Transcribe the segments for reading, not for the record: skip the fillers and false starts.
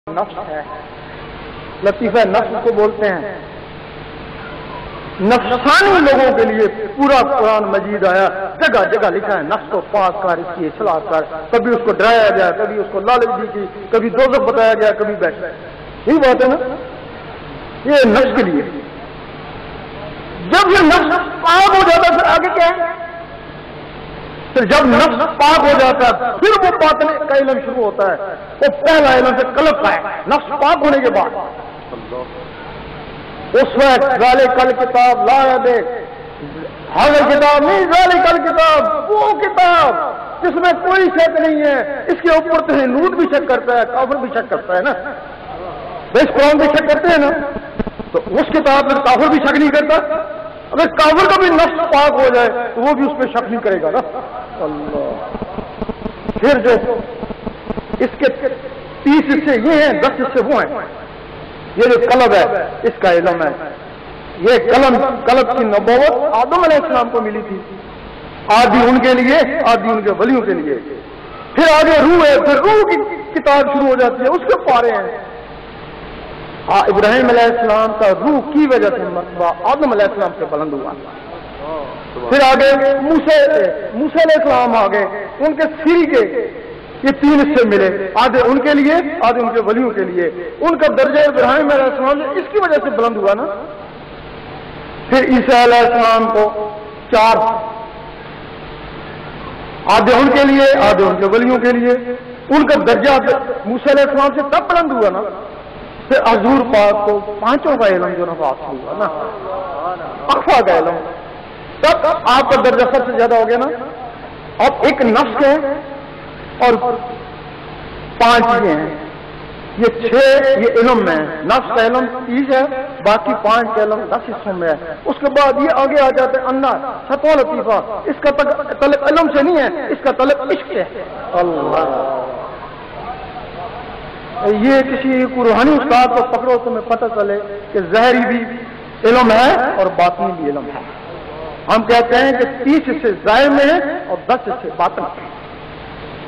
نفس ہے، لطیفہ نفس کو بولتے ہیں۔ نفسانی لوگوں کے لیے پورا قرآن مجید آیا، جگہ جگہ لکھا ہے نفس کو پاک کر، اس کی اصلاح کر، کبھی اس کو ڈرایا گیا، کبھی اس کو لالچ دی کی، کبھی دوزخ بتایا گیا، کبھی بیٹھا۔ یہی بات ہے نا، یہ نفس کے لیے۔ جب یہ نفس پاک ہو جاتا ہے پھر آگے کیا ہے؟ پھر جب نفس پاک ہو جاتا ہے پھر وہ باطن کا علم شروع ہوتا ہے، وہ پہلا علم سے قلب کا ہے، نفس پاک ہونے کے بعد۔ اس وقت ذالک الکتاب لا یدے، حاضر کتاب نہیں، ذالک الکتاب وہ کتاب جس میں کوئی شک نہیں ہے، اس کے اوپر تو ہنود بھی شک کرتا ہے، کافر بھی شک کرتا ہے نا، اس قرآن بھی شک کرتے ہیں نا، تو اس کتاب میں کافر بھی شک نہیں کرتا۔ اگر کافر کا بھی نفس پاک ہو جائے تو وہ بھی اس پہ شک نہیں کرے گا نا۔ اللہ، پھر جو اس کے 30 حصے یہ ہیں، 10 حصے وہ ہیں۔ یہ جو قلب ہے اس کا علم ہے، یہ قلب کی نبوت آدم علیہ السلام کو ملی تھی، آدھی ان کے لیے آدھی ان کے ولیوں کے لیے۔ پھر آگے روح ہے، پھر روح کی کتاب شروع ہو جاتی ہے، اس کے پارے ہیں۔ ابراہیم علیہ السلام کا روح کی وجہ سے مرتبہ آدم علیہ السلام سے بلند ہوا۔ پھر آگے موسیٰ علیہ السلام آگے، ان کے سری کے یہ 3 حصے ملے، آدھے ان کے لیے آدھے ان کے ولیوں کے لیے۔ ان کا درجہ ابراہیم علیہ السلام سے اس کی وجہ سے بلند ہوا نا۔ پھر عیسیٰ علیہ السلام کو 4، آدھے ان کے لیے آدھے ان کے ولیوں کے لیے۔ ان کا درجہ موسیٰ علیہ السلام سے تب بلند ہوا نا۔ پھر حضور پاک کو 5 کا علم جو نا حاصل ہوا نا، اخفا کا علم، تب آپ کا درجہ سب سے زیادہ ہو گیا نا۔ اب ایک نفس ہے اور 5 یہ ہیں، یہ 6 یہ علم میں ہے۔ نفس کا علم 30 ہے، باقی 5 کا علم 10 حصوں میں ہے۔ اس کے بعد یہ آگے آ جاتے ہیں انا ستوہ لطیفہ، اس کا تعلق علم سے نہیں ہے، اس کا تعلق عشق ہے۔ اللہ، یہ کسی روحانی استاد کو پکڑو تمہیں پتہ چلے کہ ظاہری بھی علم ہے اور باطنی بھی علم ہے۔ ہم کہتے ہیں کہ 30 حصے ظاہر میں ہیں اور 10 حصے باطن میں،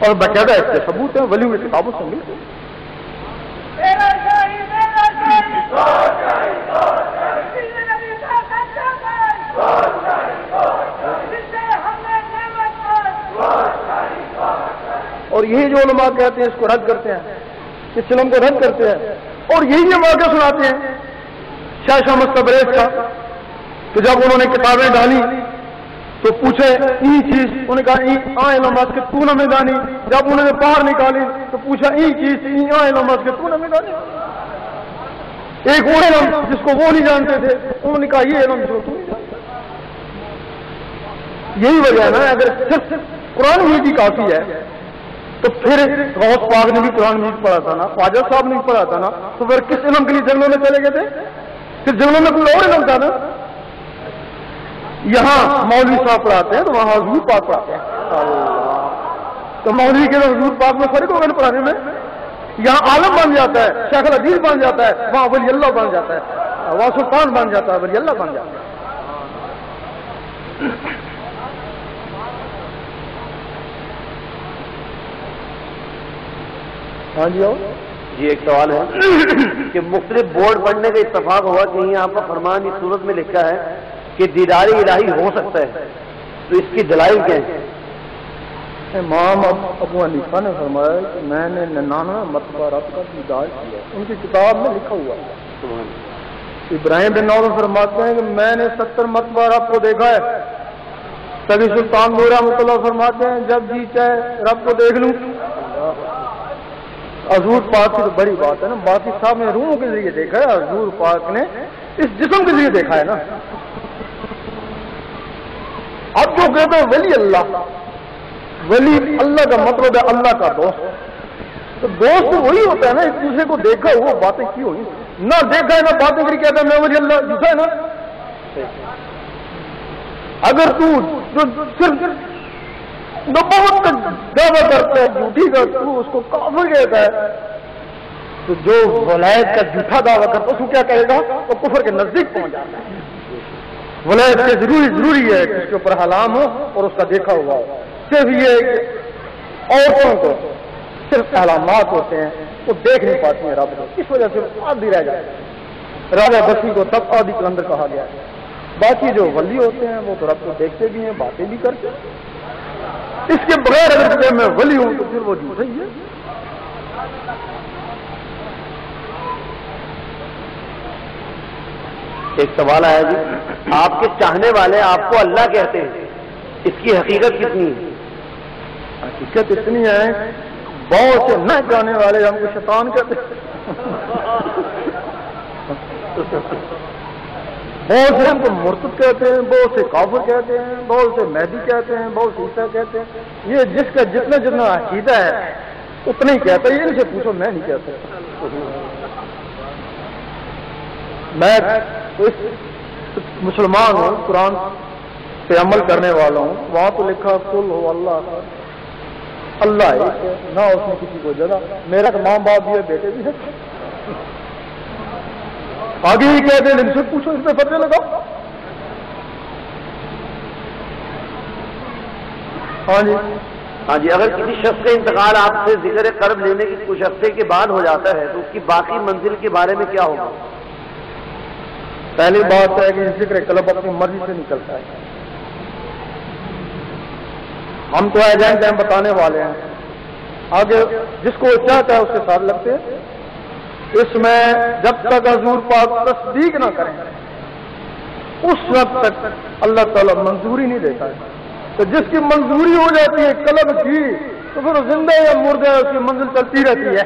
اور باقاعدہ اس کے ثبوت ہیں ولیوں کی کتابوں سے ملتے ہیں۔ اور یہی جو علماء کہتے ہیں اس کو رد کرتے ہیں، اس علم کو رد کرتے ہیں، اور یہی یہ واقعہ سناتے ہیں شاہ شمس تبریز کا کہ جب انہوں نے کتابیں ڈالی تو پوچھے این چیز، انہوں نے کہا علم کے تو نہ میں دانی۔ جب انہوں نے باہر نکالی تو پوچھا این چیز علم کے تو نہ میں دانی۔ ایک اور علم جس کو وہ نہیں جانتے تھے، انہوں نے کہا یہ علم جو تو نہیں جانتا۔ یہی وجہ ہے نا، اگر صرف قرآن مجید کافی ہے تو پھر غوث پاک نے بھی قرآن مجید پڑھا تھا نا، خواجہ صاحب نے بھی پڑھا تھا نا، تو پھر کس علم کے لیے جنگلوں میں چلے گئے تھے؟ پھر جنگلوں میں کوئی اور علم تھا نا۔ یہاں مولوی صاحب پڑھاتے ہیں تو وہاں حضور پاک پڑھاتے ہیں، تو مولوی کے حضور پاک میں فرق ہوگا پڑھانے میں۔ یہاں عالم بن جاتا ہے، شیخ الحدیث بن جاتا ہے، وہاں ولی اللہ بن جاتا ہے، وہاں سلطان بن جاتا ہے، ولی اللہ بن جاتا ہے۔ ہاں جی ایک سوال ہے کہ مختلف بورڈ پڑھنے کا اتفاق ہوا کہ یہاں پر فرمان اس صورت میں لکھا ہے کہ دیدار الہی ہو سکتا ہے، تو اس کی دلائل کیا ہے؟ امام ابو حنیفہ نے فرمایا کہ میں نے 99 مرتبہ رب کا دیدار کیا، ان کی کتاب میں لکھا ہوا ہے۔ ابراہیم بن نور فرماتے ہیں کہ میں نے 70 مرتبہ رب کو دیکھا ہے۔ سبھی سلطان نور رحمۃ اللہ فرماتے ہیں جب جی چاہے رب کو دیکھ لوں۔ حضور پاک کی تو بڑی بات ہے نا، باقی صاحب نے روحوں کے ذریعے دیکھا ہے، حضور پاک نے اس جسم کے ذریعے دیکھا ہے نا۔ اب جو کہتے ہیں ولی اللہ، ولی اللہ کا مطلب ہے اللہ کا دوست، تو دوست وہی ہوتا ہے نا ایک دوسرے کو دیکھا ہوا باتیں کی ہوئی، نہ دیکھا ہے نہ باتیں کری کہتا ہے میں ولی اللہ، جھوٹا ہے نا۔ اگر تو جو صرف نبوت کا دعویٰ کرتا ہے جھوٹی کا، تو اس کو کافر کہتا ہے، تو جو ولایت کا جھوٹا دعویٰ کرتا ہے اس کو کیا کہے گا؟ وہ کفر کے نزدیک پہنچ جاتا ہے۔ ولایت کے ضروری ہے کہ اس کے اوپر حلام ہو اور اس کا دیکھا ہوا ہو۔ صرف یہ عورتوں کو صرف علامات ہوتے ہیں، وہ دیکھ نہیں پاتی ہیں رب کو، اس وجہ سے آدھی رہ جاتی ہے۔ راجا بسی کو تب آدھی کلندر کہا گیا ہے۔ باقی جو ولی ہوتے ہیں وہ تو رب کو دیکھتے بھی ہیں، باتیں بھی کرتے ہیں۔ اس کے بغیر اگر میں ولی ہوں تو پھر وہ جھوٹا ہی ہے۔ ایک سوال آیا جی، آپ کے چاہنے والے آپ کو اللہ کہتے ہیں، اس کی حقیقت کتنی ہے؟ حقیقت اتنی ہے بہت سے نہ جانے والے ہم کو شیطان کہتے ہیں، بہت سے ہم کو مرتد کہتے ہیں، بہت سے کافر کہتے ہیں، بہت سے مہدی کہتے ہیں، بہت سے عیسیٰ کہتے ہیں۔ یہ جس کا جتنا عقیدہ ہے اتنا ہی کہتا ہے، ان سے پوچھو، میں نہیں کہتا۔ میں مسلمان ہوں، قرآن پہ عمل کرنے والا ہوں، وہاں تو لکھا قل ہو اللہ اللہ ایک ہے، نہ اس نے کسی کو جگہ، میرا تو ماں باپ بھی ہے، بیٹے بھی ہے، آگے ہی کہتے ہیں ان سے پوچھو، اس پہ فتوے لگاؤ۔ ہاں جی ہاں جی، اگر کسی شخص کا انتقال آپ سے ذکر قرب لینے کی کچھ ہفتے کے بعد ہو جاتا ہے تو اس کی باقی منزل کے بارے میں کیا ہوگا؟ پہلی بات ہے کہ ذکر قلب اپنی مرضی سے نکلتا ہے، ہم تو ایجنٹ ہیں، بتانے والے ہیں، آگے جس کو چاہتا ہے اس کے ساتھ لگتے ہیں۔ اس میں جب تک حضور پاک تصدیق نہ کریں اس وقت تک اللہ تعالیٰ منظوری نہیں دیتا ہے۔ تو جس کی منظوری ہو جاتی ہے قلب کی تو پھر زندہ یا مردہ اس کی منزل چلتی رہتی ہے۔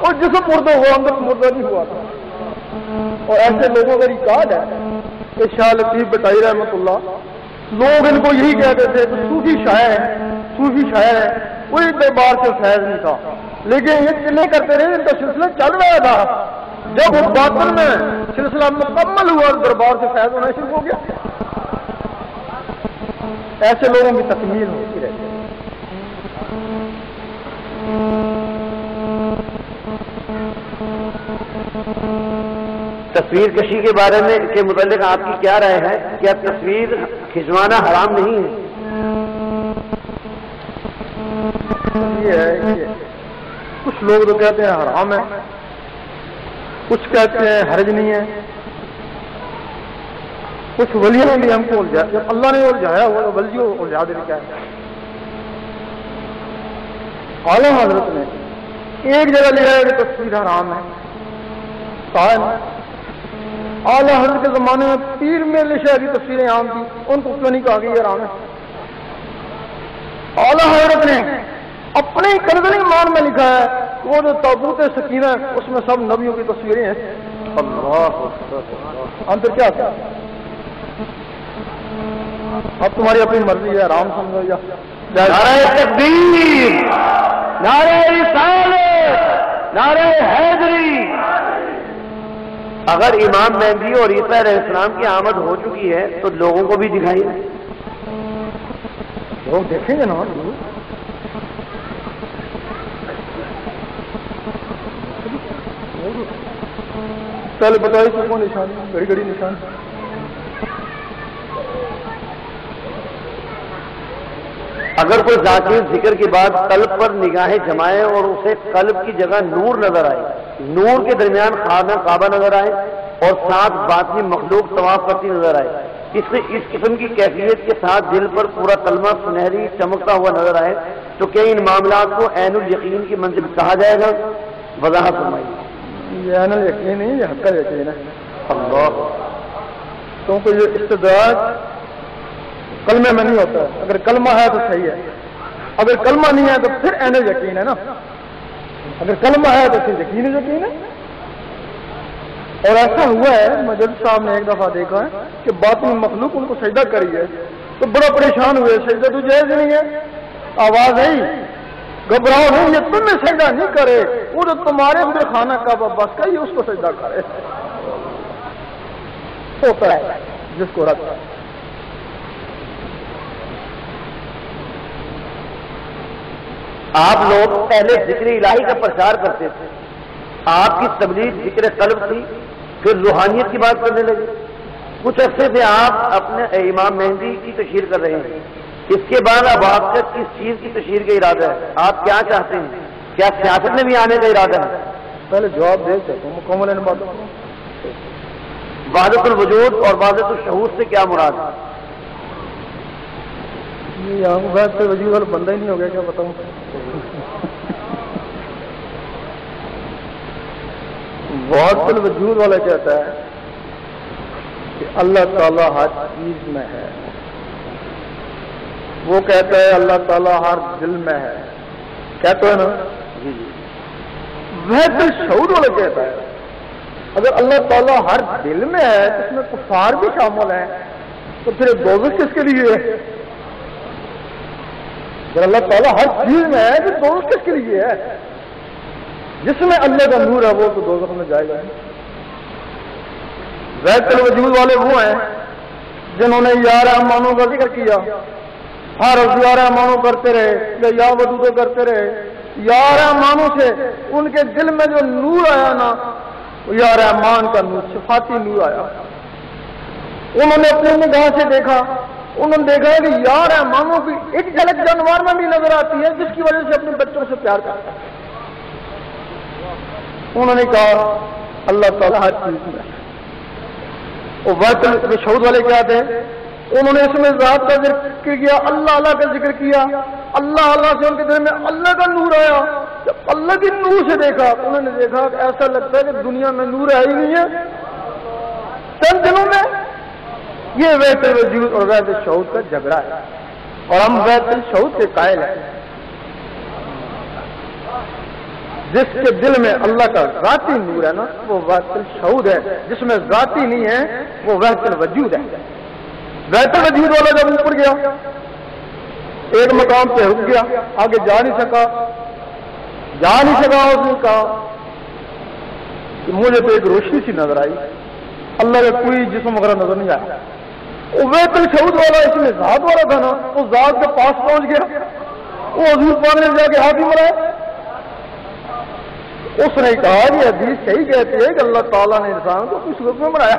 اور جسم مردہ ہوا اندر مردہ نہیں ہوا تھا۔ اور ایسے لوگوں کا ریکارڈ ہے کہ شاہ لطیف بٹائی رحمۃ اللہ، لوگ ان کو یہی کہتے تھے کہ صوفی شاعر ہے، کوئی دربار سے فیض نہیں تھا، لیکن یہ چلے کرتے رہے، ان کا سلسلہ چل رہا تھا۔ جب اس باطن میں سلسلہ مکمل ہوا دربار سے فیض ہونا شروع ہو گیا۔ ایسے لوگوں کی تکمیل ہوتی رہتی ہے۔ تصویر کشی کے بارے میں کے متعلق آپ کی کیا رائے ہے؟ کیا تصویر کھنچوانا حرام نہیں ہے؟ یہ ہے کہ کچھ لوگ تو کہتے ہیں حرام ہے، کچھ کہتے ہیں حرج نہیں ہے، کچھ ولیوں نے بھی ہم کو الجھا، جب اللہ نے الجھایا ہوا تو ولیوں الجھا دے کیا ہے۔ اعلیٰ حضرت نے ایک جگہ لکھا ہے کہ تصویر حرام ہے، کہا ہے۔ اعلیٰ حضرت کے زمانے میں پیر میں شہر کی تصویریں عام تھی، ان کو کیوں نہیں کہا کہ یہ حرام ہے؟ اعلیٰ حضرت نے اپنے کنزل ایمان میں لکھا ہے کہ وہ جو تابوت سکینہ ہے اس میں سب نبیوں کی تصویریں ہیں۔ اللہ اندر کیا تھا؟ اب تمہاری اپنی مرضی ہے، حرام سمجھو یا نعرہ تکبیر، نعرہ رسالت، نعرہ حیدری۔ اگر امام مہدی اور عیسیٰ علیہ السلام کی آمد ہو چکی ہے تو لوگوں کو بھی دکھائیے، لوگ دیکھیں گے نا۔ پہلے بتائیے کہ کون نشان، گھڑی گھڑی نشان۔ اگر کوئی ذاتی ذکر کے بعد قلب پر نگاہیں جمائے اور اسے قلب کی جگہ نور نظر آئے، نور کے درمیان خانہ کعبہ نظر آئے اور ساتھ باطنی مخلوق طواف کرتی نظر آئے، اس قسم کی کیفیت کے ساتھ دل پر پورا کلمہ سنہری چمکتا ہوا نظر آئے تو کیا ان معاملات کو عین الیقین کی منزل کہا جائے گا؟ وضاحت فرمائیے۔ یہ عین الیقین نہیں، یہ حق الیقین ہے۔ اللہ، کیونکہ یہ استدراج کلمے میں نہیں ہوتا ہے، اگر کلمہ ہے تو صحیح ہے، اگر کلمہ نہیں ہے تو پھر عین الیقین ہے نا، اگر کلمہ ہے تو پھر یقین یقین ہے۔ اور ایسا ہوا ہے، مجد صاحب نے ایک دفعہ دیکھا ہے کہ باطنی مخلوق ان کو سجدہ کری ہے تو بڑا پریشان ہوئے، سجدہ تو جائز نہیں ہے، آواز آئی گھبراؤ نہیں، یہ تمہیں سجدہ نہیں کرے، وہ جو تمہارے اندر خانہ کعبہ بس کا، یہ اس کو سجدہ کرے، ہوتا ہے جس کو رکھتا ہے۔ آپ لوگ پہلے ذکر الہی کا پرچار کرتے تھے، آپ کی تبلیغ ذکر قلب تھی، پھر روحانیت کی بات کرنے لگے، کچھ عرصے سے آپ اپنے امام مہدی کی تشہیر کر رہے ہیں، اس کے بعد اب آپ کا کس چیز کی تشہیر کا ارادہ ہے؟ آپ کیا چاہتے ہیں؟ کیا سیاست میں بھی آنے کا ارادہ ہے؟ پہلے جواب دے چکا ہوں مکمل ان باتوں کو. وحدت الوجود اور وحدت الشہود سے کیا مراد ہے؟ یہاں وحدت الوجود والا بندہ ہی نہیں ہو گیا کیا بتاؤں. وحدت الوجود والا کہتا ہے کہ اللہ تعالیٰ ہر چیز میں ہے. وہ کہتا ہے اللہ تعالیٰ ہر دل میں ہے. کہتا ہے نا. جی جی. وحدت الشہود والا کہتا ہے اگر اللہ تعالیٰ ہر دل میں ہے اس میں کفار بھی شامل ہیں تو پھر دوزخ کس کے لیے ہے؟ اگر اللہ تعالیٰ ہر چیز میں ہے تو دوزخ کس کے لیے ہے؟ جس میں اللہ کا نور ہے وہ تو دوزخ میں جائے گا. وحدت الوجود والے وہ ہیں جنہوں نے یا رحمانوں کا ذکر کیا، ہر روز یا رحمانوں کرتے رہے یا ودودو کرتے رہے. یا رحمانوں سے ان کے دل میں جو نور آیا نا وہ یا رحمان کا نور، صفاتی نور آیا. انہوں نے اپنے نگاہ سے دیکھا، انہوں نے دیکھا کہ یا رحمانوں کی ایک جھلک جانور میں بھی نظر آتی ہے جس کی وجہ سے اپنے بچوں سے پیار کرتا ہے. انہوں نے کہا اللہ تعالیٰ ہر چیز میں. وہ وقت شہود والے کیا تھے؟ انہوں نے اس میں ذات کا ذکر کیا، اللہ اللہ کا ذکر کیا. اللہ اللہ سے ان کے دل میں اللہ کا نور آیا. جب اللہ کی نور سے دیکھا انہوں نے دیکھا کہ ایسا لگتا ہے کہ دنیا میں نور ہے ہی نہیں ہے. چند دنوں میں یہ وحدت الوجود اور وحدت الشہود کا جھگڑا ہے اور ہم وحدت الشہود کے قائل ہیں. جس کے دل میں اللہ کا ذاتی نور ہے نا وہ وحدت الشہود ہے. جس میں ذاتی نہیں ہے وہ وحدت الوجود ہے. وحدت الوجود والا جب اوپر گیا ایک مقام پہ رک گیا، آگے جا نہیں سکا. اس نے کہا کہ مجھے تو ایک روشنی سی نظر آئی، اللہ کا کوئی جسم وغیرہ نظر نہیں آیا. وہ وحدت الشہود والا اس میں ذات والا تھا نا، وہ ذات کے پاس پہنچ گیا. وہ حضور پاک نے جا کے ہاتھ ہی ملایا. اس نے کہا کہ حدیث صحیح کہتی ہے کہ اللہ تعالیٰ نے انسان کو کس صورت میں بنایا.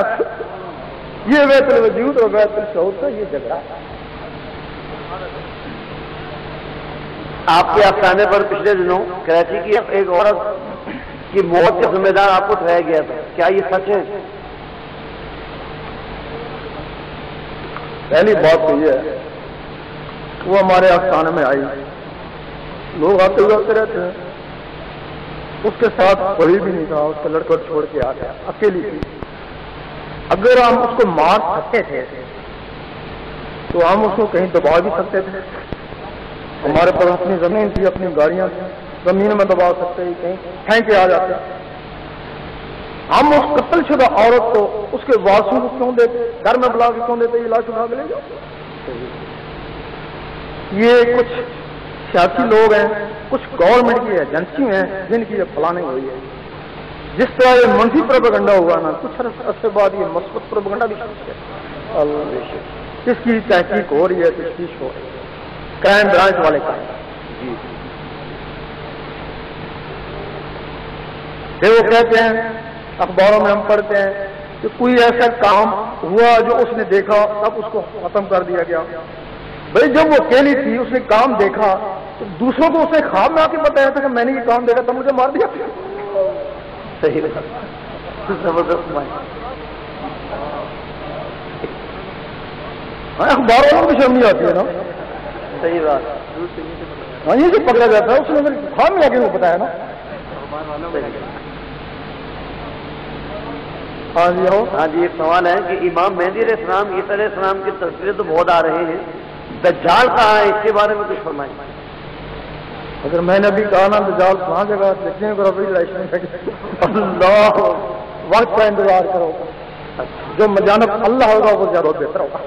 یہ وحدت الوجود اور وحدت الشہود کا یہ جھگڑا ہے. آپ کے افسانے پر پچھلے دنوں کراچی کی ایک عورت کی موت کے ذمہ دار آپ کو ٹھہرایا گیا تھا، کیا یہ سچ ہے؟ پہلی بات تو یہ ہے وہ ہمارے افسانے میں آئی، لوگ آتے ہوئے آتے رہتے ہیں. اس کے ساتھ کوئی بھی نہیں تھا، اس کا لڑکا چھوڑ کے آ گیا، اکیلی تھی. اگر ہم اس کو مار سکتے تھے تو ہم اس کو کہیں دبا بھی سکتے تھے. ہمارے پاس اپنی زمین تھی، اپنی گاڑیاں تھیں، زمین میں دبا سکتے ہی کہیں پھینک کے آ جاتے. ہم اس قتل شدہ عورت کو اس کے وارثوں کو کیوں دیتے؟ گھر میں بلا کے کیوں دیتے؟ یہ لاش اٹھا کے لے جاؤ. یہ کچھ سیاسی لوگ ہیں، کچھ گورنمنٹ کی ایجنسی ہیں جن کی یہ پلاننگ ہوئی ہے. جس طرح یہ منفی پروپیگنڈا ہوا نا، کچھ عرصے بعد یہ مثبت پروپیگنڈا بھی شروع ہے. اس کی تحقیق ہو رہی ہے، تفتیش ہو رہی ہے. کرائم برانچ والے کا پھر وہ کہتے ہیں، اخباروں میں ہم پڑھتے ہیں کہ کوئی ایسا کام ہوا جو اس نے دیکھا تب اس کو ختم کر دیا گیا. بھائی جب وہ اکیلی تھی اس نے کام دیکھا تو دوسروں کو اس نے خواب میں آ کے بتایا تھا کہ میں نے یہ کام دیکھا تب مجھے مار دیا. صحیح زبردست. اخباروں میں بھی شرم نہیں آتی ہے نا. صحیح بات. ہاں یہ جو پکڑا جاتا ہے اس نے میرے خواب میں آ کے وہ بتایا نا. ہاں جی ایک سوال ہے کہ امام مہدی علیہ السلام، عیسیٰ علیہ السلام کی تصویریں تو بہت آ رہے ہیں، دجال کہاں ہے؟ اس کے بارے میں کچھ فرمائیں. اگر میں نے ابھی کہا نا دجال کہاں جگہ دیکھنے کو اللہ وقت کا انتظار کرو، جو مجانب اللہ ہوگا وہ زیادہ بہتر ہوگا.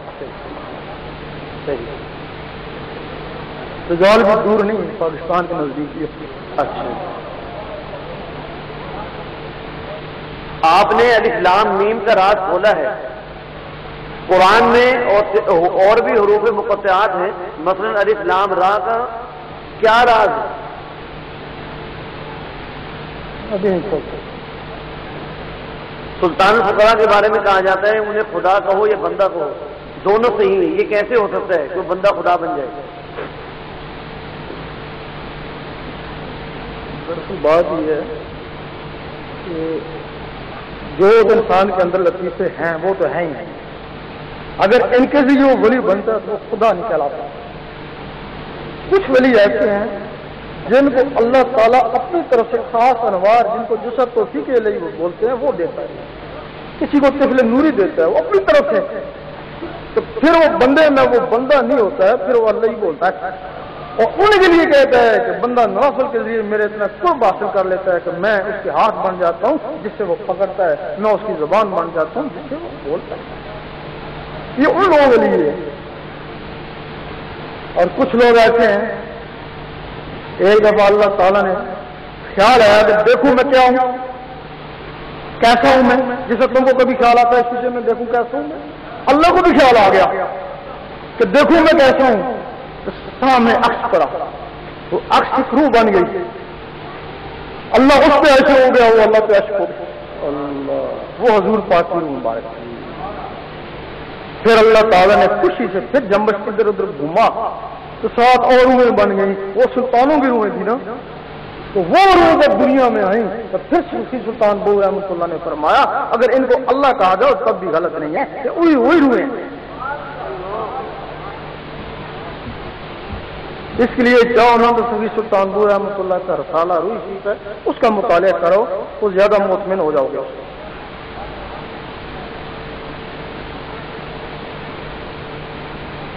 دجال بھی دور نہیں، پاکستان کے نزدیک ہی. اچھا، آپ نے الف لام میم کا راز کھولا ہے. قرآن میں اور بھی حروف مقطعات ہیں، مثلا الف لام را کا کیا راز ہے؟ سلطان الفقراء کے بارے میں کہا جاتا ہے انہیں خدا کہو یا بندہ کہو. دونوں صحیح ہیں. یہ کیسے ہو سکتا ہے کوئی بندہ خدا بن جائے؟ دراصل بات یہ ہے کہ جو انسان کے اندر لطیفے ہیں وہ تو ہیں ہی. اگر ان کے ذریعے وہ ولی بنتا ہے تو وہ خدا نہیں کہلاتا. کچھ ولی ایسے ہیں جن کو اللہ تعالیٰ اپنی طرف سے خاص انوار، جن کو جسد توفیق کے لیے وہ بولتے ہیں، وہ دیتا ہے. کسی کو طفل نوری دیتا ہے وہ اپنی طرف سے، تو پھر وہ بندے میں وہ بندہ نہیں ہوتا ہے، پھر وہ اللہ ہی بولتا ہے. اور ان کے لیے کہتا ہے کہ بندہ نوافل کے ذریعے میرے اتنا قرب حاصل کر لیتا ہے کہ میں اس کے ہاتھ بن جاتا ہوں جس سے وہ پکڑتا ہے، میں اس کی زبان بن جاتا ہوں جس سے وہ بولتا ہے. یہ ان لوگوں کے لیے. اور کچھ لوگ ایسے ہیں، ایک دفعہ اللہ تعالیٰ نے خیال آیا کہ دیکھوں میں کیا ہوں، کیسا ہوں میں، جسے تم کو کبھی خیال آتا ہے اس چیزیں میں دیکھوں کیسا ہوں میں. اللہ کو بھی خیال آ گیا کہ دیکھوں میں کیسا ہوں. تو سامنے عکس پڑا، وہ عکس کی روح بن گئی. اللہ اس پہ ایسے ہو گیا، وہ اللہ پہ عشق ہو گیا. اللہ، وہ حضور پاک کی روح مبارک. پھر اللہ تعالیٰ نے خوشی سے پھر جمبش ادھر ادھر گھوما تو 7 اور روحیں بن گئی. وہ سلطانوں کی روحیں تھی نا، تو وہ روح جب دنیا میں آئیں تو پھر صوفی سلطان بو رحمۃ اللہ نے فرمایا اگر ان کو اللہ کہا جاؤ تب بھی غلط نہیں ہے، کہ وہی روحیں. اس کے لیے جاؤ نا تو صوفی سلطان بو رحمۃ اللہ کا رسالہ روح شریف ہے، اس کا مطالعہ کرو تو زیادہ مطمئن ہو جاؤ گے.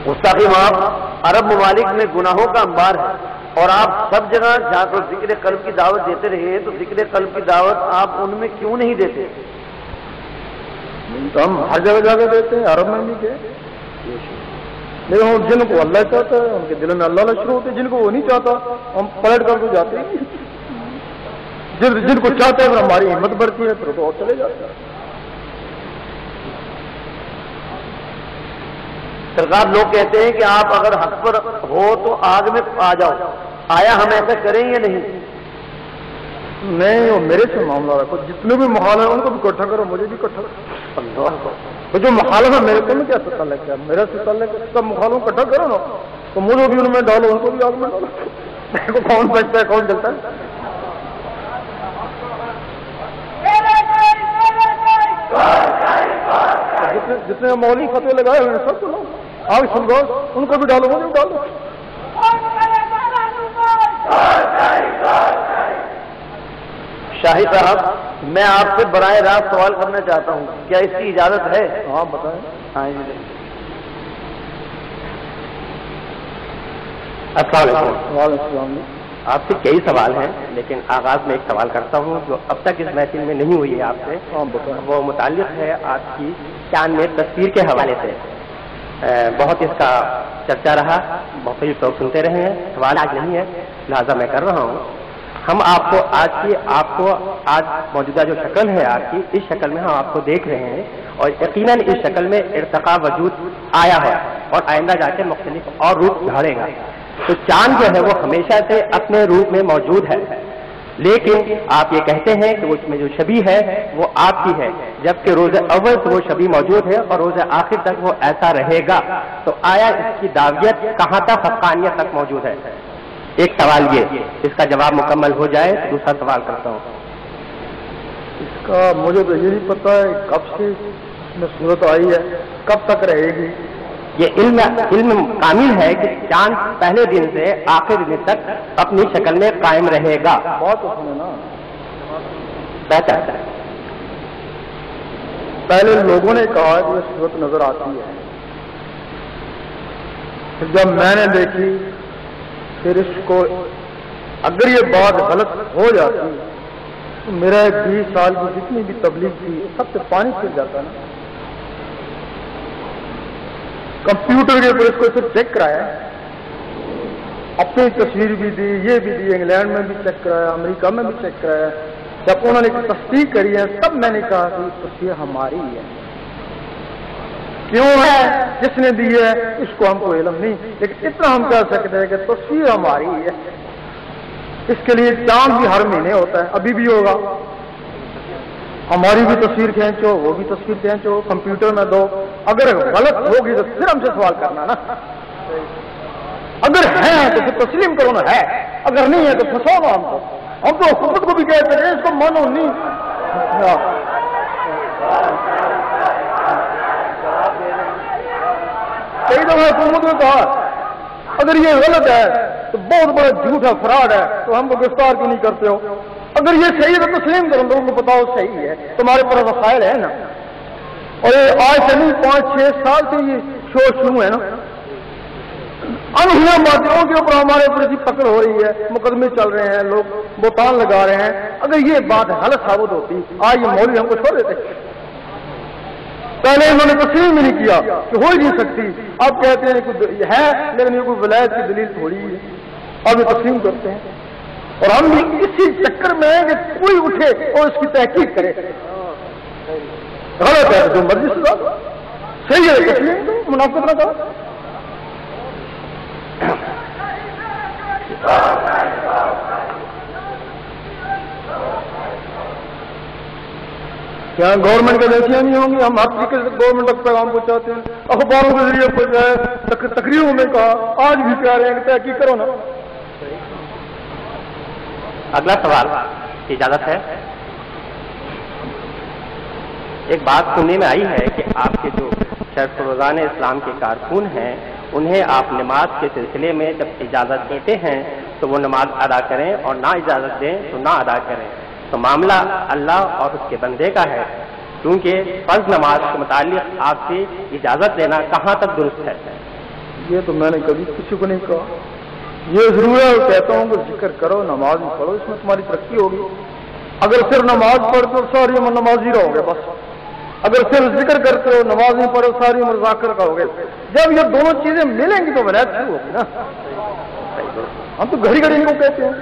گستاخی معاف. عرب ممالک میں گناہوں کا انبار ہے اور آپ سب جگہ جا کر ذکر قلب کی دعوت دیتے رہے ہیں، تو ذکر قلب کی دعوت آپ ان میں کیوں نہیں دیتے؟ تو ہم ہر جگہ جا کے دیتے ہیں، عرب میں نہیں گئے. لیکن جن کو اللہ چاہتا ہے ان کے دل میں اللہ شروع ہوتے، جن کو وہ نہیں چاہتا ہم پلٹ کر تو جاتے ہیں. جن کو چاہتے ہیں پھر ہماری ہمت بڑھتی ہے، پھر تو اور چلے جاتے ہیں. سرکار لوگ کہتے ہیں کہ آپ اگر حق پر ہو تو آگ میں آ جاؤ، آیا ہم ایسا کریں یا نہیں؟ نہیں، وہ میرے سے معاملہ رکھو. جتنے بھی محال ہیں ان کو بھی اکٹھا کرو، مجھے بھی اکٹھا کرو. تو جو مخالف ہے میرے کو میں کیا تعلق ہے؟ میرا سے تعلق ہے سب مخالفوں اکٹھا کرو نا، تو مجھے بھی ان میں ڈالو، ان کو بھی آگ میں ڈالو. کون بچتا ہے کون چلتا ہے؟ جتنے مولوی فتوے لگائے ہوئے ہیں سب کو لو، آگ سلگاؤ، ان کو بھی ڈالو، مجھے بھی ڈالو. شاہی صاحب، میں آپ سے براہ راست سوال کرنا چاہتا ہوں، کیا اس کی اجازت ہے؟ ہاں بتائیں. ہاں جی. السلام علیکم. وعلیکم السلام. آپ سے کئی سوال ہیں لیکن آغاز میں ایک سوال کرتا ہوں جو اب تک اس محفل میں نہیں ہوئی ہے آپ سے. وہ متعلق ہے آپ کی شان میں تصویر کے حوالے سے. بہت اس کا چرچا رہا، بہت ہی لوگ سنتے رہے ہیں. سوال آج نہیں ہے لہٰذا میں کر رہا ہوں. ہم آپ کو آج موجودہ جو شکل ہے آپ کی، اس شکل میں ہم آپ کو دیکھ رہے ہیں اور یقیناً اس شکل میں ارتقا وجود آیا ہے اور آئندہ جا کے مختلف اور روپ دھاڑے گا. تو چاند جو ہے وہ ہمیشہ سے اپنے روپ میں موجود ہے، لیکن آپ یہ کہتے ہیں کہ اس میں جو شبیہ ہے وہ آپ کی ہے، جبکہ روز اول سے وہ شبیہ موجود ہے اور روز آخر تک وہ ایسا رہے گا. تو آیا اس کی دعویت کہاں تک حقانیت تک موجود ہے؟ ایک سوال یہ، اس کا جواب مکمل ہو جائے تو دوسرا سوال کرتا ہوں. اس کا مجھے تو یہ نہیں پتا ہے کب سے اس میں صورت آئی ہے، کب تک رہے گی. یہ علم کامل ہے کہ چاند پہلے دن سے آخر دن تک اپنی شکل میں قائم رہے گا. بات تو سنے نا، بہتر. پہلے لوگوں نے کہا کہ یہ صورت نظر آتی ہے، پھر جب میں نے دیکھی پھر اس کو اگر یہ بات غلط ہو جاتی تو میرا 20 سال کی جتنی بھی تبلیغ تھی سب سے پانی پھر جاتا نا. کمپیوٹر کے اوپر اس کو پھر چیک کرایا، اپنی تصویر بھی دی، یہ بھی دی، انگلینڈ میں بھی چیک کرایا، امریکہ میں بھی چیک کرایا. جب انہوں نے تصدیق کری ہے تب میں نے کہا کہ یہ تصویر ہماری ہے. کیوں ہے؟ جس نے دی ہے اس کو ہم کو علم نہیں، لیکن اتنا ہم کہہ سکتے ہیں کہ تصویر ہماری ہے. اس کے لیے چاند بھی ہر مہینے ہوتا ہے، ابھی بھی ہوگا. ہماری بھی تصویر کھینچو، وہ بھی تصویر کھینچو، کمپیوٹر میں دو، اگر غلط ہوگی تو پھر ہم سے سوال کرنا نا. اگر ہے تو پھر تسلیم کرو نا ہے, اگر نہیں ہے تو پھنساؤ نا ہم کو. ہم تو حکومت کو بھی کہتے ہیں اس کو مانو نہیں. کئی دفعہ حکومت نے کہا اگر یہ غلط ہے تو بہت بڑا جھوٹ ہے, فراڈ ہے, تو ہم کو گرفتار کیوں نہیں کرتے ہو؟ اگر یہ صحیح ہے تو تسلیم کرو, لوگوں کو بتاؤ صحیح ہے, تمہارے پر وسائل ہے نا. اور یہ آج سے نہیں 5-6 سال سے یہ شو شروع ہے نا. انہیا باتوں کے اوپر ہمارے اوپر پکڑ ہو رہی ہے, مقدمے چل رہے ہیں, لوگ بہتان لگا رہے ہیں. اگر یہ بات غلط ثابت ہوتی آج یہ مولوی ہم کو چھوڑ دیتے. پہلے انہوں نے تسلیم ہی نہیں کیا کہ ہو ہی نہیں سکتی, اب کہتے ہیں کہ ہے لیکن یہ کوئی ولایت کی دلیل تھوڑی ہے, اب یہ تسلیم کرتے ہیں. اور ہم بھی اسی چکر میں ہیں کہ کوئی اٹھے اور اس کی تحقیق کرے. غلط ہے جو مرضی سے صحیح ہے تسلیم, منافقت نہ کرو. یہاں گورنمنٹ ایجنسیاں نہیں ہوں گی, ہم ہر طریقے سے گورنمنٹ تک پیغام پہنچاتے ہیں, اخباروں کے ذریعے پہنچائے, تقریروں میں کہا, آج بھی کہہ رہے ہیں کہ تحقیق کرو نا. اگلا سوال اجازت ہے. ایک بات سننے میں آئی ہے کہ آپ کے جو سرفروزان اسلام کے کارکن ہیں انہیں آپ نماز کے سلسلے میں جب اجازت دیتے ہیں تو وہ نماز ادا کریں اور نہ اجازت دیں تو نہ ادا کریں. تو معاملہ اللہ اور اس کے بندے کا ہے, کیونکہ فرض نماز کے متعلق آپ سے اجازت لینا کہاں تک درست ہے؟ یہ تو میں نے کبھی کسی کو نہیں کہا. یہ ضرور ہے, کہتا ہوں کہ ذکر کرو, نماز میں پڑھو, اس میں تمہاری ترقی ہوگی. اگر صرف نماز پڑھتے ہو ساری عمر نمازی رہو گے بس. اگر صرف ذکر کرتے ہو, نماز نہیں پڑھو, ساری عمر ذاکر کرو گے. جب یہ دونوں چیزیں ملیں گی تو ولایت شروع ہوگی نا. ہم تو گھڑی گھڑی ان کو کہتے ہیں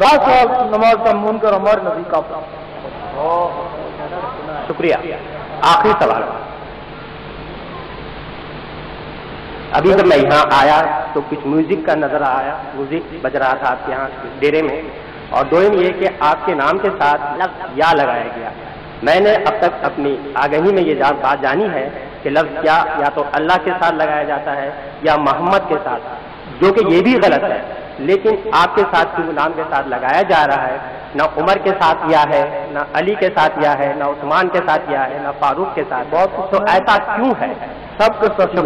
10 سال نماز کا منکر ہمارے نبی کا. شکریہ. آخری سوال. ابھی جب میں یہاں آیا تو کچھ میوزک کا نظر آیا, میوزک بج رہا تھا آپ کے یہاں ڈیرے میں, اور دوم یہ کہ آپ کے نام کے ساتھ لفظ یا لگایا گیا. میں نے اب تک اپنی آگہی میں یہ بات جانی ہے کہ لفظ کیا یا تو اللہ کے ساتھ لگایا جاتا ہے یا محمد کے ساتھ, جو کہ یہ بھی غلط ہے. لیکن آپ کے ساتھ نام کے ساتھ لگایا جا رہا ہے, نہ عمر کے ساتھ یا ہے, نہ علی کے ساتھ یا ہے, نہ عثمان کے ساتھ یا ہے, نہ فاروق کے ساتھ. تو ایسا کیوں ہے؟ سب کے ساتھ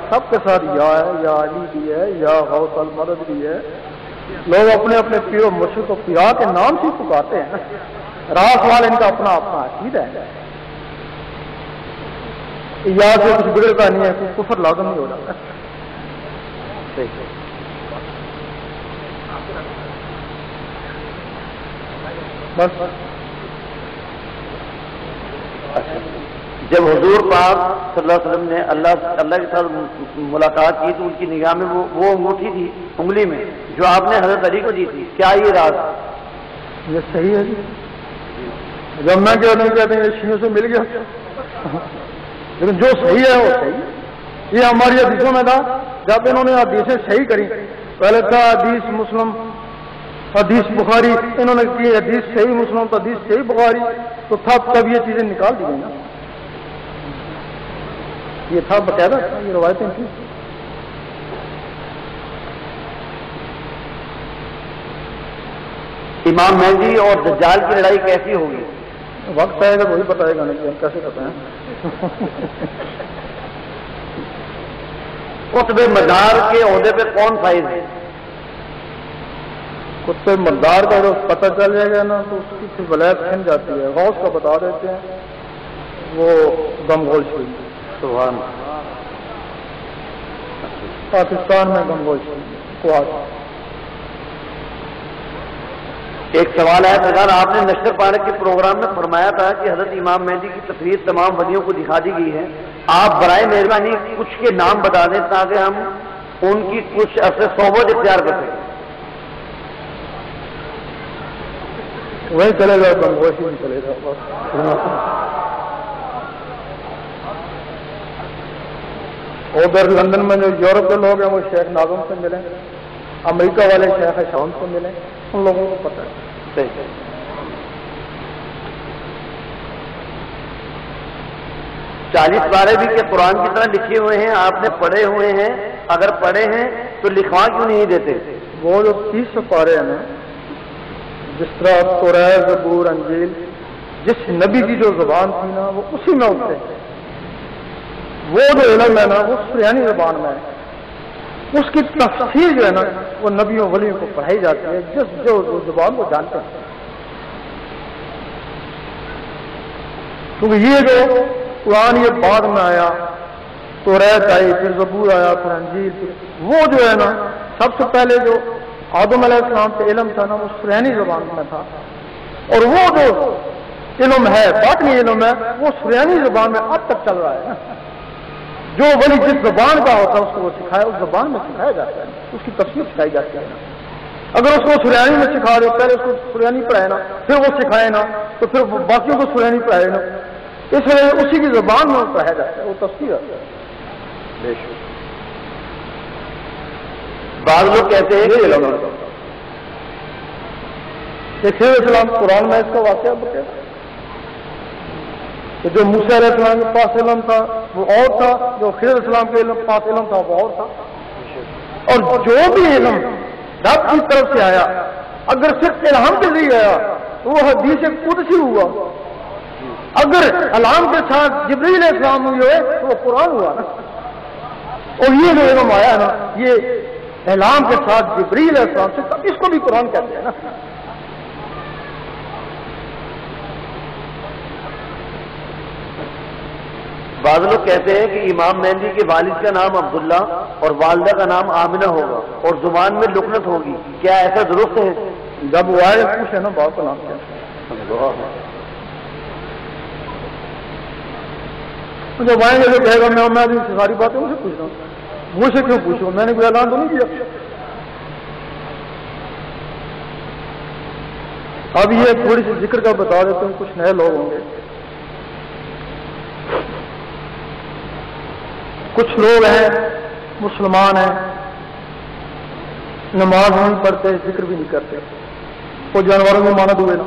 سب کے ساتھ یا ہے, یا علی بھی ہے, یا غوث المدد بھی ہے. لوگ اپنے اپنے پیر و مرشد کو پیا کے نام سے پکارتے ہیں. راس والے ان کا اپنا اپنا عقیدہ ہے. یا سے کچھ بگڑتا نہیں ہے, کچھ کفر لازم نہیں ہو جاتا. بس جب حضور پاک صلی اللہ علیہ وسلم نے اللہ کے ساتھ ملاقات کی تو ان کی نگاہ میں وہ انگوٹھی تھی انگلی میں جو آپ نے حضرت علی کو دی تھی. کیا یہ راز؟ یہ صحیح ہے جی. جب میں کہتے ہیں یہ شیعوں سے مل گیا, لیکن جو صحیح ہے وہ صحیح. یہ ہماری حدیثوں میں تھا. جب انہوں نے حدیثیں صحیح کری, پہلے تھا حدیث مسلم, حدیث بخاری, انہوں نے کی حدیث صحیح مسلم تو حدیث صحیح بخاری, تو تب یہ چیزیں نکال دی گئی نا. یہ تھا باقاعدہ, یہ روایتیں تھیں. امام مہدی اور دجال کی لڑائی کیسی ہوگی؟ وقت آئے گا وہی بتائے گا, نہیں ہم کیسے بتائیں. قطب مدار کے عہدے پہ کون فائز ہے؟ قطب مدار کا جب پتہ چل جائے گا نا تو اس کی پھر ولایت چھن جاتی ہے. غوث کا بتا دیتے ہیں, وہ گمگول شریف. سبحان پاکستان میں گمگول شریف کوات. ایک سوال ہے سرکار, آپ نے نشر پانے کے پروگرام میں فرمایا تھا کہ حضرت امام مہدی کی تصویر تمام ولیوں کو دکھا دی گئی ہے. آپ برائے مہربانی کچھ کے نام بتا دیں تاکہ ہم ان کی کچھ عرصے صحبت اختیار کر سکیں. وہی چلے گا, گمگول شریف چلے گا. ادھر لندن میں جو یورپ کے لوگ ہیں وہ شیخ ناظم سے ملیں, امریکہ والے شیخ شام سے ملیں, ان لوگوں کو پتہ ہے. 40 پارے بھی کہ قرآن کی طرح لکھے ہوئے ہیں، آپ نے پڑھے ہوئے ہیں، اگر پڑھے ہیں تو لکھوا کیوں نہیں دیتے؟ وہ جو 30 پارے ہیں نا، جس طرح تورات، زبور، انجیل، جس نبی کی جو زبان تھی نا وہ اسی میں اترے، وہ جو علم ہے نا وہ سریانی زبان میں ہے، اس کی تفسیر جو ہے نا وہ نبیوں ولیوں کو پڑھائی جاتی ہے جس جو زبان کو جانتے ہیں. کیونکہ یہ جو قرآن یہ بعد میں آیا، تورات آئی، پھر زبور آیا، پھر انجیل، وہ جو ہے نا سب سے پہلے جو آدم علیہ السلام کا علم تھا نا وہ سریانی زبان میں تھا، اور وہ جو علم ہے باطنی علم ہے وہ سریانی زبان میں اب تک چل رہا ہے نا. جو ولی جس زبان کا ہوتا ہے اس کو وہ سکھایا، اس زبان میں سکھایا جاتا ہے، اس کی تفسیر سکھائی جاتی ہے نا. اگر اس کو سریانی میں سکھا رہے ہو، پہلے اس کو سریانی پڑھائے نا، پھر وہ سکھائے نا، تو پھر باقیوں کو سریانی پڑھائے نا، اس وجہ اسی کی زبان میں پڑھایا جاتا ہے، وہ تفسیر ہے. بعض لوگ کہتے ہیں کہ خضر السلام قرآن میں اس کا واقعہ بتایا کہ جو موسیٰ علیہ السلام کے پاس علم تھا وہ اور تھا، جو خضر السلام کے پاس علم تھا وہ اور تھا. اور جو بھی علم رب کی طرف سے آیا اگر صرف الہام کے ذریعے آیا تو وہ حدیث قدسی ہوا، اگر الہام کے ساتھ جبریل علیہ السلام ہوئی ہوئے تو وہ قرآن ہوا نا. اور یہ جو علم آیا نا یہ الہام کے ساتھ جبریل علیہ السلام سے، تب اس کو بھی قرآن کہتے ہیں نا. بعض لوگ کہتے ہیں کہ امام مہدی کے والد کا نام عبداللہ اور والدہ کا نام آمنہ ہوگا اور زبان میں لکنت ہوگی، کیا ایسا درست ہے؟ جب وہ آئے پوچھے نا باپ کا نام کیا، جب آئیں گے جو کہے گا میں ساری باتیں مجھے پوچھ رہا ہوں، مجھ سے کیوں پوچھوں، میں نے کوئی اعلان تو نہیں کیا. اب یہ تھوڑی سی ذکر کا بتا دیتے ہیں، کچھ نئے لوگ ہوں گے. کچھ لوگ ہیں مسلمان ہیں، نماز نہیں پڑھتے، ذکر بھی نہیں کرتے، وہ جانوروں میں مانت ہوئے نا،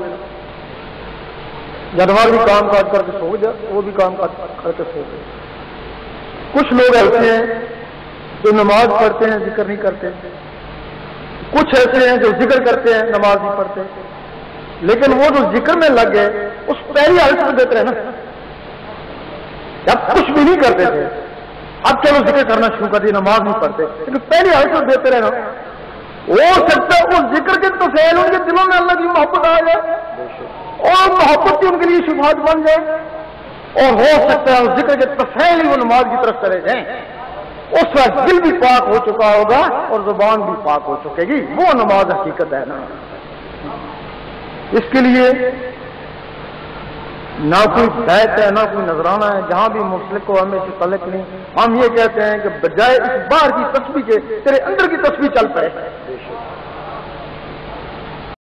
جانور بھی کام کاج کر کے سو گئے، وہ بھی کام کاج کر کے سو گئے. کچھ لوگ ایسے ہیں جو نماز پڑھتے ہیں ذکر نہیں کرتے، کچھ ایسے ہیں جو ذکر کرتے ہیں نماز نہیں پڑھتے، لیکن وہ جو ذکر میں لگ گئے اس پہلی حالت میں دیتے ہیں نا، جب کچھ بھی نہیں کرتے تھے اب چلو ذکر کرنا شروع کر دی، نماز نہیں پڑھتے، لیکن پہلی حالت میں دیتے رہنا. ہو سکتا ہے اس ذکر کے تفعیل ان کے دلوں میں اللہ کی محبت آ جائے اور محبت کی ان کے لیے شبہات بن جائے، اور ہو سکتا ہے اس ذکر کے تفعیل ہی وہ نماز کی طرف چلے جائیں. اس وقت دل بھی پاک ہو چکا ہوگا اور زبان بھی پاک ہو چکے گی، وہ نماز حقیقت ہے نا. اس کے لیے نہ کوئی بیت ہے نہ کوئی نذرانہ ہے، جہاں بھی مسلک کو ہمیں سے تعلق نہیں. ہم یہ کہتے ہیں کہ بجائے اس بار کی تسبیح کے تیرے اندر کی تسبیح